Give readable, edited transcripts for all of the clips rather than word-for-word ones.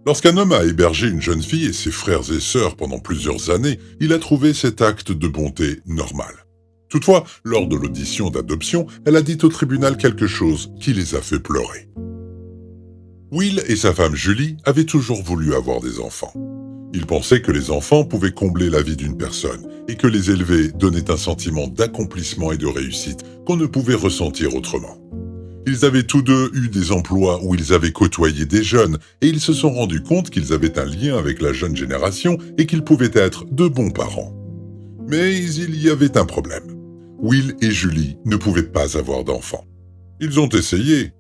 Lorsqu'un homme a hébergé une jeune fille et ses frères et sœurs pendant plusieurs années, il a trouvé cet acte de bonté normal. Toutefois, lors de l'audition d'adoption, elle a dit au tribunal quelque chose qui les a fait pleurer. Will et sa femme Julie avaient toujours voulu avoir des enfants. Ils pensaient que les enfants pouvaient combler la vie d'une personne et que les élever donnait un sentiment d'accomplissement et de réussite qu'on ne pouvait ressentir autrement. Ils avaient tous deux eu des emplois où ils avaient côtoyé des jeunes et ils se sont rendus compte qu'ils avaient un lien avec la jeune génération et qu'ils pouvaient être de bons parents. Mais il y avait un problème. Will et Julie ne pouvaient pas avoir d'enfants. Ils ont essayé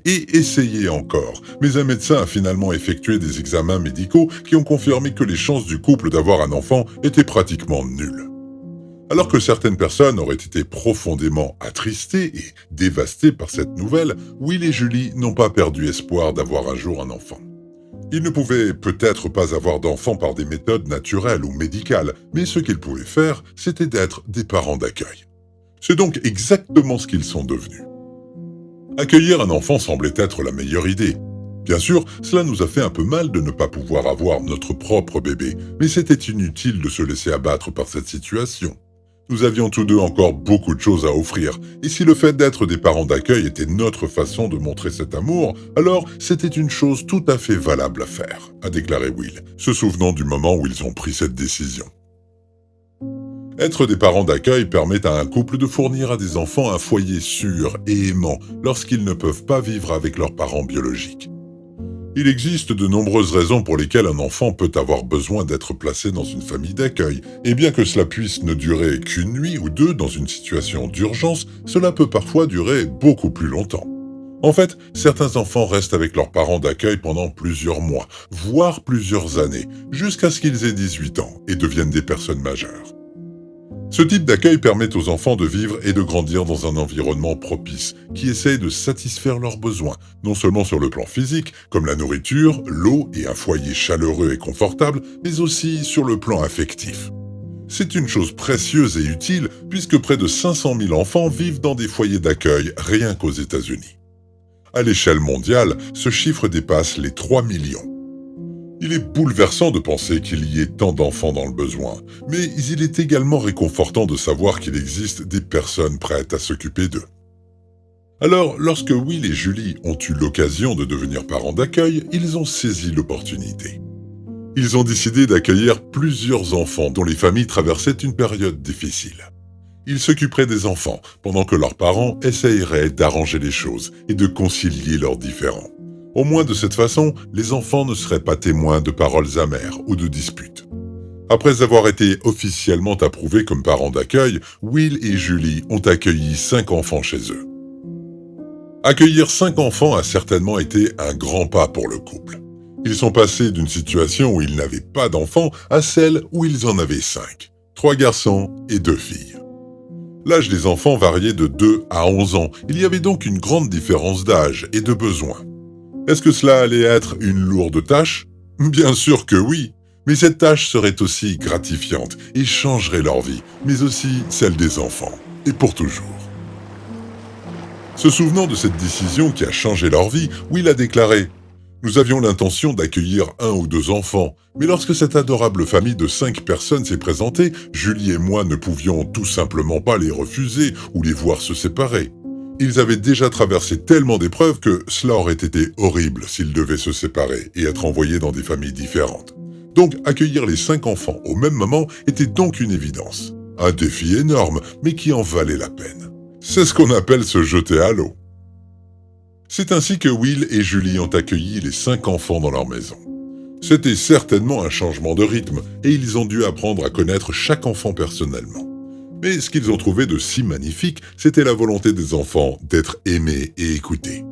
et essayé encore, mais un médecin a finalement effectué des examens médicaux qui ont confirmé que les chances du couple d'avoir un enfant étaient pratiquement nulles. Alors que certaines personnes auraient été profondément attristées et dévastées par cette nouvelle, Will et Julie n'ont pas perdu espoir d'avoir un jour un enfant. Ils ne pouvaient peut-être pas avoir d'enfants par des méthodes naturelles ou médicales, mais ce qu'ils pouvaient faire, c'était d'être des parents d'accueil. C'est donc exactement ce qu'ils sont devenus. Accueillir un enfant semblait être la meilleure idée. Bien sûr, cela nous a fait un peu mal de ne pas pouvoir avoir notre propre bébé, mais c'était inutile de se laisser abattre par cette situation. Nous avions tous deux encore beaucoup de choses à offrir, et si le fait d'être des parents d'accueil était notre façon de montrer cet amour, alors c'était une chose tout à fait valable à faire, a déclaré Will, se souvenant du moment où ils ont pris cette décision. Être des parents d'accueil permet à un couple de fournir à des enfants un foyer sûr et aimant lorsqu'ils ne peuvent pas vivre avec leurs parents biologiques. Il existe de nombreuses raisons pour lesquelles un enfant peut avoir besoin d'être placé dans une famille d'accueil, et bien que cela puisse ne durer qu'une nuit ou deux dans une situation d'urgence, cela peut parfois durer beaucoup plus longtemps. En fait, certains enfants restent avec leurs parents d'accueil pendant plusieurs mois, voire plusieurs années, jusqu'à ce qu'ils aient 18 ans et deviennent des personnes majeures. Ce type d'accueil permet aux enfants de vivre et de grandir dans un environnement propice, qui essaye de satisfaire leurs besoins, non seulement sur le plan physique, comme la nourriture, l'eau et un foyer chaleureux et confortable, mais aussi sur le plan affectif. C'est une chose précieuse et utile, puisque près de 500 000 enfants vivent dans des foyers d'accueil rien qu'aux États-Unis. À l'échelle mondiale, ce chiffre dépasse les 3 millions. Il est bouleversant de penser qu'il y ait tant d'enfants dans le besoin, mais il est également réconfortant de savoir qu'il existe des personnes prêtes à s'occuper d'eux. Alors, lorsque Will et Julie ont eu l'occasion de devenir parents d'accueil, ils ont saisi l'opportunité. Ils ont décidé d'accueillir plusieurs enfants dont les familles traversaient une période difficile. Ils s'occuperaient des enfants, pendant que leurs parents essayeraient d'arranger les choses et de concilier leurs différends. Au moins de cette façon, les enfants ne seraient pas témoins de paroles amères ou de disputes. Après avoir été officiellement approuvés comme parents d'accueil, Will et Julie ont accueilli 5 enfants chez eux. Accueillir 5 enfants a certainement été un grand pas pour le couple. Ils sont passés d'une situation où ils n'avaient pas d'enfants à celle où ils en avaient 5, 3 garçons et 2 filles. L'âge des enfants variait de 2 à 11 ans, il y avait donc une grande différence d'âge et de besoins. Est-ce que cela allait être une lourde tâche? Bien sûr que oui, mais cette tâche serait aussi gratifiante et changerait leur vie, mais aussi celle des enfants, et pour toujours. Se souvenant de cette décision qui a changé leur vie, Will a déclaré « Nous avions l'intention d'accueillir 1 ou 2 enfants, mais lorsque cette adorable famille de 5 personnes s'est présentée, Julie et moi ne pouvions tout simplement pas les refuser ou les voir se séparer. Ils avaient déjà traversé tellement d'épreuves que cela aurait été horrible s'ils devaient se séparer et être envoyés dans des familles différentes. Donc accueillir les 5 enfants au même moment était donc une évidence. Un défi énorme, mais qui en valait la peine. C'est ce qu'on appelle se jeter à l'eau. C'est ainsi que Will et Julie ont accueilli les 5 enfants dans leur maison. C'était certainement un changement de rythme, et ils ont dû apprendre à connaître chaque enfant personnellement. Mais ce qu'ils ont trouvé de si magnifique, c'était la volonté des enfants d'être aimés et écoutés.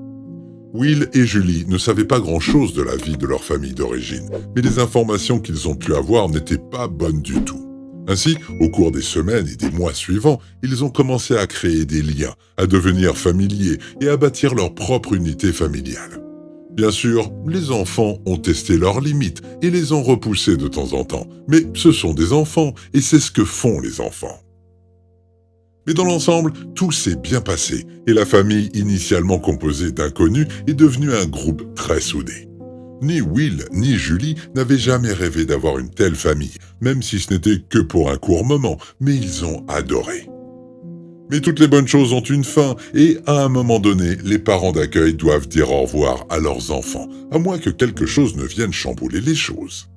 Will et Julie ne savaient pas grand-chose de la vie de leur famille d'origine, mais les informations qu'ils ont pu avoir n'étaient pas bonnes du tout. Ainsi, au cours des semaines et des mois suivants, ils ont commencé à créer des liens, à devenir familiers et à bâtir leur propre unité familiale. Bien sûr, les enfants ont testé leurs limites et les ont repoussées de temps en temps, mais ce sont des enfants et c'est ce que font les enfants. Mais dans l'ensemble, tout s'est bien passé et la famille initialement composée d'inconnus est devenue un groupe très soudé. Ni Will ni Julie n'avaient jamais rêvé d'avoir une telle famille, même si ce n'était que pour un court moment, mais ils ont adoré. Mais toutes les bonnes choses ont une fin, et à un moment donné, les parents d'accueil doivent dire au revoir à leurs enfants, à moins que quelque chose ne vienne chambouler les choses.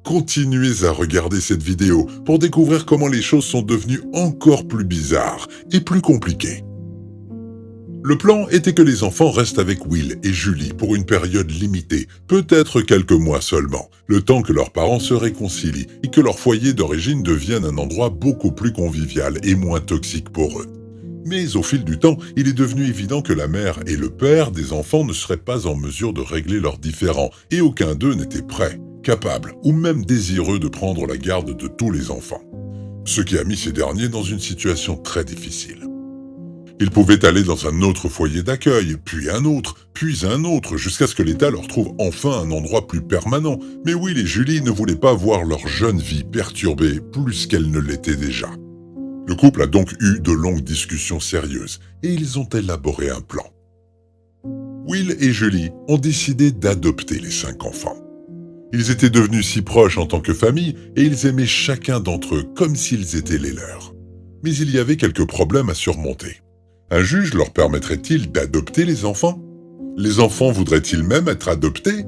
Continuez à regarder cette vidéo pour découvrir comment les choses sont devenues encore plus bizarres et plus compliquées. Le plan était que les enfants restent avec Will et Julie pour une période limitée, peut-être quelques mois seulement, le temps que leurs parents se réconcilient et que leur foyer d'origine devienne un endroit beaucoup plus convivial et moins toxique pour eux. Mais au fil du temps, il est devenu évident que la mère et le père des enfants ne seraient pas en mesure de régler leurs différends et aucun d'eux n'était prêt, capable ou même désireux de prendre la garde de tous les enfants. Ce qui a mis ces derniers dans une situation très difficile. Ils pouvaient aller dans un autre foyer d'accueil, puis un autre, jusqu'à ce que l'État leur trouve enfin un endroit plus permanent. Mais Will et Julie ne voulaient pas voir leur jeune vie perturbée plus qu'elle ne l'était déjà. Le couple a donc eu de longues discussions sérieuses, et ils ont élaboré un plan. Will et Julie ont décidé d'adopter les 5 enfants. Ils étaient devenus si proches en tant que famille, et ils aimaient chacun d'entre eux comme s'ils étaient les leurs. Mais il y avait quelques problèmes à surmonter. Un juge leur permettrait-il d'adopter les enfants? Les enfants voudraient-ils même être adoptés?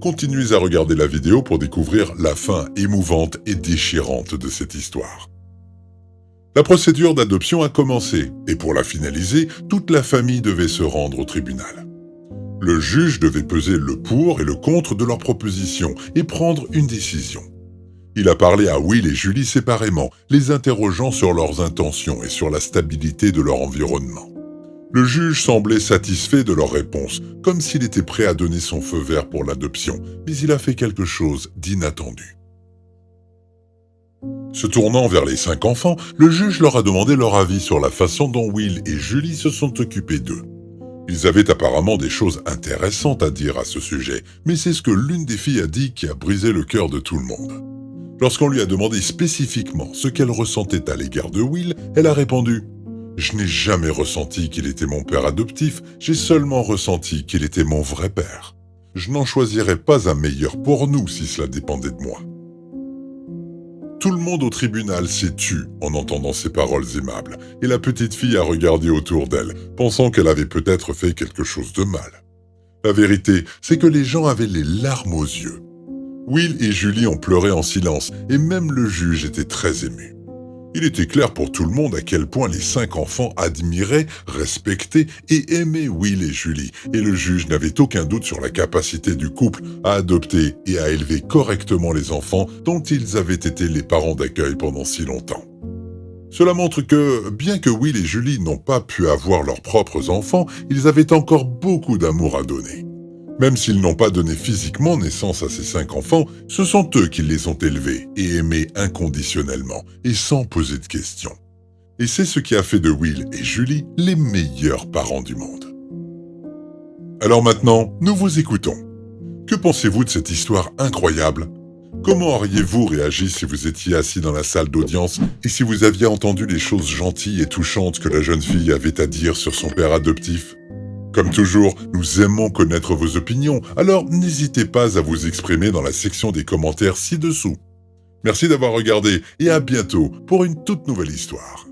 Continuez à regarder la vidéo pour découvrir la fin émouvante et déchirante de cette histoire. La procédure d'adoption a commencé, et pour la finaliser, toute la famille devait se rendre au tribunal. Le juge devait peser le pour et le contre de leur proposition et prendre une décision. Il a parlé à Will et Julie séparément, les interrogeant sur leurs intentions et sur la stabilité de leur environnement. Le juge semblait satisfait de leur réponse, comme s'il était prêt à donner son feu vert pour l'adoption, mais il a fait quelque chose d'inattendu. Se tournant vers les 5 enfants, le juge leur a demandé leur avis sur la façon dont Will et Julie se sont occupés d'eux. Ils avaient apparemment des choses intéressantes à dire à ce sujet, mais c'est ce que l'une des filles a dit qui a brisé le cœur de tout le monde. Lorsqu'on lui a demandé spécifiquement ce qu'elle ressentait à l'égard de Will, elle a répondu « Je n'ai jamais ressenti qu'il était mon père adoptif, j'ai seulement ressenti qu'il était mon vrai père. Je n'en choisirais pas un meilleur pour nous si cela dépendait de moi. » Tout le monde au tribunal s'est tu en entendant ces paroles aimables, et la petite fille a regardé autour d'elle, pensant qu'elle avait peut-être fait quelque chose de mal. La vérité, c'est que les gens avaient les larmes aux yeux. Will et Julie ont pleuré en silence, et même le juge était très ému. Il était clair pour tout le monde à quel point les 5 enfants admiraient, respectaient et aimaient Will et Julie, et le juge n'avait aucun doute sur la capacité du couple à adopter et à élever correctement les enfants dont ils avaient été les parents d'accueil pendant si longtemps. Cela montre que, bien que Will et Julie n'ont pas pu avoir leurs propres enfants, ils avaient encore beaucoup d'amour à donner. Même s'ils n'ont pas donné physiquement naissance à ces 5 enfants, ce sont eux qui les ont élevés et aimés inconditionnellement et sans poser de questions. Et c'est ce qui a fait de Will et Julie les meilleurs parents du monde. Alors maintenant, nous vous écoutons. Que pensez-vous de cette histoire incroyable? Comment auriez-vous réagi si vous étiez assis dans la salle d'audience et si vous aviez entendu les choses gentilles et touchantes que la jeune fille avait à dire sur son père adoptif? Comme toujours, nous aimons connaître vos opinions, alors n'hésitez pas à vous exprimer dans la section des commentaires ci-dessous. Merci d'avoir regardé et à bientôt pour une toute nouvelle histoire.